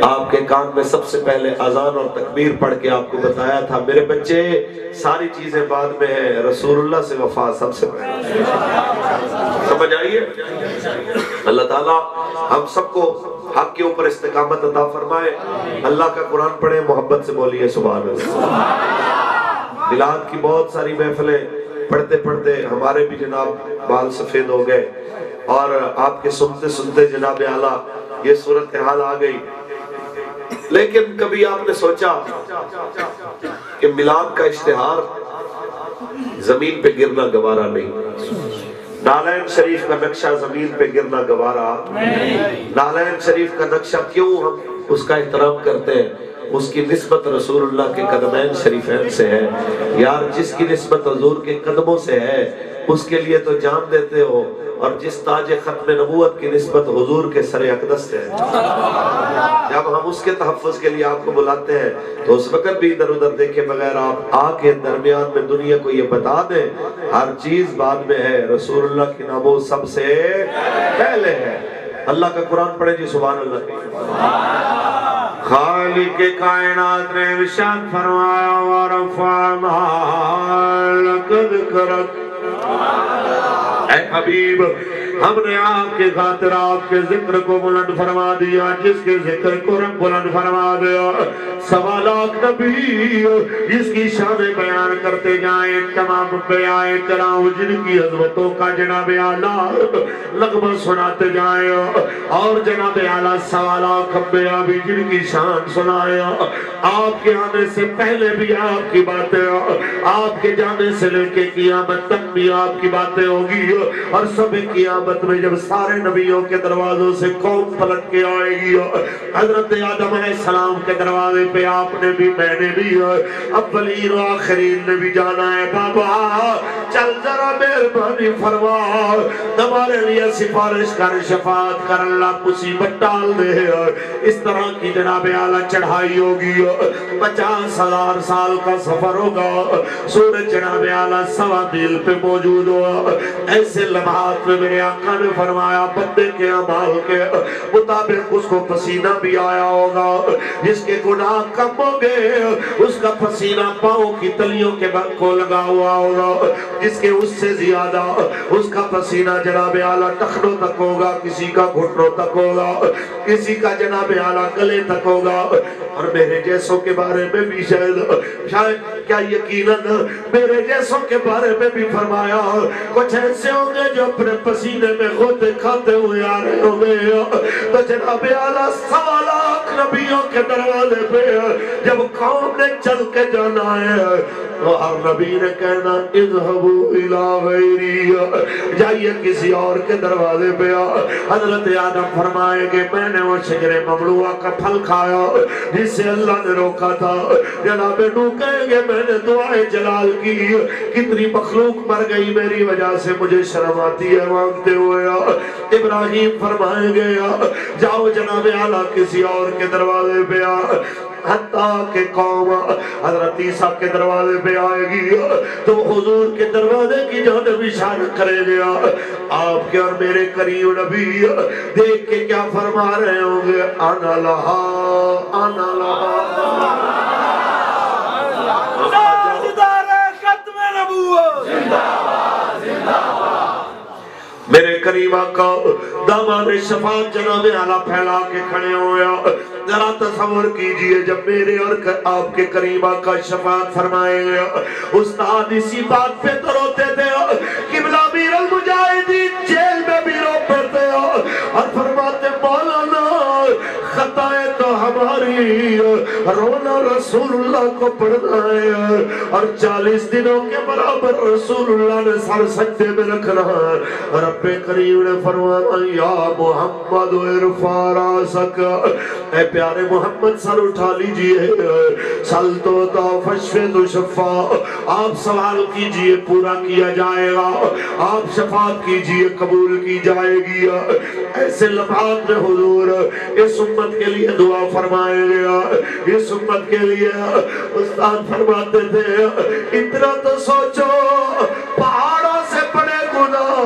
آپ کے کان میں سب سے پہلے اذان اور تکبیر پڑھ کے آپ کو بتایا تھا میرے بچے ساری چیزیں بعد میں ہیں، رسول اللہ سے وفا سب سے پہلے۔ سمجھ آئیے؟ اللہ تعالیٰ ہم سب کو حق کے اوپر استقامت عطا فرمائے۔ اللہ کا قرآن پڑھیں، محبت سے بولیے سبحان اللہ۔ میلاد کی بہت ساری محفلیں پڑھتے پڑھتے ہمارے بھی جناب بال سفید ہو گئے، اور آپ کے سنتے سنتے جناب اعلیٰ یہ صورتحال آ گئی۔ لیکن کبھی آپ نے سوچا کہ میلاد کا اشتہار زمین پہ گرنا گوارا نہیں، نالین شریف کا نقشہ زمین پہ گرنا گوارا نہیں، نالین شریف کا نقشہ کیوں ہم اس کا احترام کرتے ہیں؟ اس کی نسبت رسول اللہ کے قدمین شریفین سے ہے۔ یار جس کی نسبت حضور کے قدموں سے ہے اس کے لیے تو جان دیتے ہو، اور جس تاج ختم نبوت کی نسبت حضور کے سر اقدس سے ہے، جب ہم اس کے تحفظ کے لیے آپ کو بلاتے ہیں تو اس وقت بھی ادھر ادھر دیکھے بغیر آپ آ کے درمیان میں دنیا کو یہ بتا دیں ہر چیز بعد میں ہے، رسول اللہ کی ناموز سب سے پہلے ہے۔ اللہ کا قرآن پڑھیں جی سبحان اللہ۔ خالق کائنات نے ارشاد فرمایا ورفعنا لک ذکرک، اے حبیب ہم نے آپ کے خاطر آپ کے ذکر کو بلند فرما دیا، جس کے ذکر کو رب بلند فرما دیا۔ 1.25 لاکھ نبی جس کی شان بیان کرتے جائیں، تمام انبیاء کرام جن کی عظمتوں کا جناب اعلیٰ نغمہ سناتے جائیں، اور جناب اعلیٰ 1.25 لاکھ انبیاء بھی جن کی شان سنائے۔ آپ کے آنے سے پہلے بھی آپ کی باتیں، آپ کے جانے سے لے کے قیامت تک بھی آپ کی باتیں ہوگی، اور سب قیامت میں جب سارے نبیوں کے دروازوں سے قوم پلٹ کے آئے گی، حضرت آدم علیہ السلام کے دروازے پہ آپ نے بھی میں نے بھی اولین و آخرین نے بھی جانا ہے۔ بابا چل ذرا مہربانی فرما ہمارے لیے سفارش کر، شفاعت کر، اللہ مصیبت ڈال دے۔ اس طرح کی جناب اعلیٰ چڑھائی ہوگی، 50,000 سال کا سفر ہوگا، سورج جناب اعلیٰ 1.25 میل پہ موجود ہوا۔ ایسے لمحات میں میرے آقا نے فرمایا بندے کے اعمال کے مطابق اس کو پسینہ بھی آیا ہوگا، جس کے گناہ کم ہو گئے اس کا پسینہ پاؤں کی تلیوں کے بل کو لگا ہوا ہوگا، جس کے اس سے زیادہ اس کا پسینہ جناب اعلیٰ ٹخنوں تک ہوگا، کسی کا گھٹنوں تک ہوگا، کسی کا جناب اعلیٰ گلے تک ہوگا۔ اور میرے جیسوں کے بارے میں بھی شاید کیا یقیناً میرے جیسوں کے بارے میں بھی فرمایا کچھ ایسے ہوں گے جو اپنے پسینے میں غوطے کھاتے ہوئے آ رہے ہوں گے۔ تو جناب اعلیٰ 1.25 لاکھ نبیوں کے دروازے پہ جب قوم نے چل کے جانا ہے تو ہر نبی نے کہنا اذهبوا الى غیری، جائیے کسی اور کے دروازے پہ۔ حضرت آدم فرمائے کہ میں نے وہ شجر ممنوعہ کا پھل کھایا جس سے اللہ نے روکا تھا۔ جناب نوح کہیں گے میں نے دعائے جلال کی، کتنی مخلوق مر گئی میری وجہ سے، مجھے شرم آتی ہے مانگتے ہوئے۔ ابراہیم فرمائیں گے جاؤ جناب اعلیٰ کسی اور کے دروازے پہ آ، حتیٰ کہ قوم حضرت عیسیٰ کے دروازے پہ آئے گی تو حضور کے دروازے کی جانب اشارہ کرے گا۔ آپ کے اور میرے کریم نبی دیکھ کے کیا فرما رہے ہوں گے؟ آنا لہا آنا لہا۔ میرے کریم آقا دامان شفاعت جناب اعلیٰ پھیلا کے کھڑے ہویا۔ ذرا تصور کیجئے جب میرے اور آپ کے کریم آقا شفاعت فرمائے گا، استاد اسی بات پہ تو روتے تھے، قبلہ امیر المجاہدین جیل میں بھی رو پڑتے اور فرماتے مولانا خطائیں تو ہماری، رونا رسول اللہ کو پڑھنا ہے، اور 40 دنوں کے برابر رسول اللہ نے سر سجدے میں رکھنا ہے۔ رب کریم نے فرمایا یا محمد ارفع راسک، اے پیارے محمد سر اٹھا لیجئے، سل تو فشفع تشفع، آپ سوال کیجئے پورا کیا جائے گا، آپ شفاعت کیجئے قبول کی جائے گی۔ ایسے لمحات میں حضور اس امت کے لیے دعا فرمائے گیا، اس امت کے لیے استاد فرماتے تھے اتنا تو سوچو پہاڑوں سے بڑے گناہ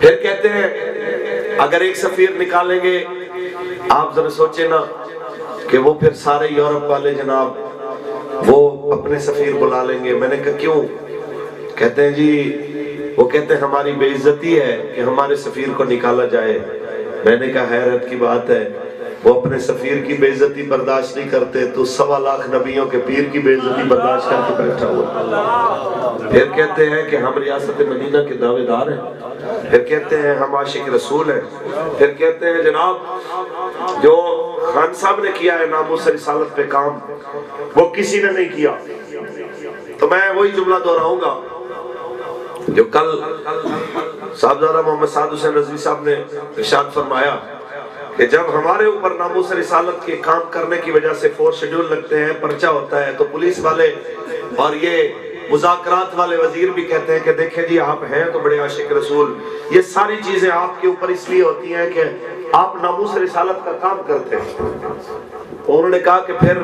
پھر کہتے ہیں اگر ایک سفیر نکالیں گے، آپ ذرا سوچیں نا کہ وہ پھر سارے یورپ والے جناب وہ اپنے سفیر بلا لیں گے۔ میں نے کہا کیوں؟ کہتے ہیں جی وہ کہتے ہیں ہماری بے عزتی ہے کہ ہمارے سفیر کو نکالا جائے۔ میں نے کہا حیرت کی بات ہے، وہ اپنے سفیر کی بے عزتی برداشت نہیں کرتے تو 1.25 لاکھ نبیوں کے پیر کی بے عزتی برداشت کر کے بیٹھا ہوا۔ پھر کہتے ہیں کہ ہم ریاست مدینہ کے دعوے دار ہیں، پھر کہتے ہیں ہم عاشق رسول ہیں، پھر کہتے ہیں جناب جو خان صاحب نے کیا ہے ناموس رسالت پہ کام وہ کسی نے نہیں کیا۔ تو میں وہی جملہ دہراؤں گا جو کل صاحبزادہ محمد سعد حسین رضوی صاحب نے ارشاد فرمایا کہ جب ہمارے اوپر ناموس رسالت کے کام کرنے کی وجہ سے 4 شیڈول لگتے ہیں، پرچہ ہوتا ہے، تو پولیس والے اور یہ مذاکرات والے وزیر بھی کہتے ہیں کہ دیکھیں جی آپ ہیں تو بڑے عاشق رسول، یہ ساری چیزیں آپ کے اوپر اس لیے ہوتی ہیں کہ آپ ناموس رسالت کا کام کرتے ہیں۔ تو انہوں نے کہا کہ پھر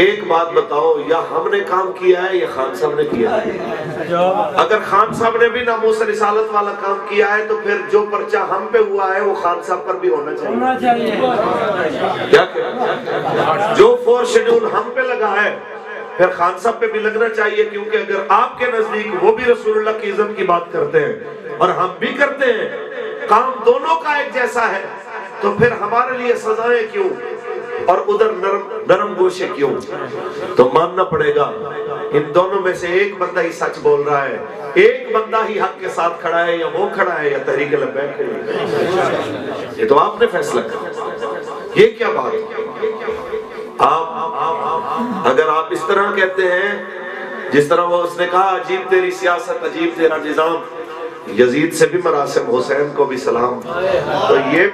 ایک بات بتاؤ، یا ہم نے کام کیا ہے یا خان صاحب نے کیا ہے؟ اگر خان صاحب نے بھی ناموس رسالت والا کام کیا ہے تو پھر جو پرچہ ہم پہ ہوا ہے وہ خان صاحب پر بھی ہونا چاہیے۔ کیا جو 4 شیڈول ہم پہ لگا ہے پھر خان صاحب پہ بھی لگنا چاہیے، کیونکہ اگر آپ کے نزدیک وہ بھی رسول اللہ کی عزت کی بات کرتے ہیں اور ہم بھی کرتے ہیں، کام دونوں کا ایک جیسا ہے، تو پھر ہمارے لیے سزائیں کیوں اور ادھر نرم گوشے کیوں؟ تو ماننا پڑے گا ان دونوں میں سے ایک بندہ ہی سچ بول رہا ہے، ایک بندہ ہی حق کے ساتھ کھڑا ہے، یا وہ کھڑا ہے یا تحریک لبیک کھڑی ہے۔ یہ تو آپ نے فیصلہ کرنا۔ یہ کیا بات ہے؟ اگر آپ اس طرح کہتے ہیں جس طرح وہ اس نے کہا عجیب تیری سیاست عجیب تیرا نظام، یزید سے بھی مراسم، حسین کو بھی سلام، تو یہ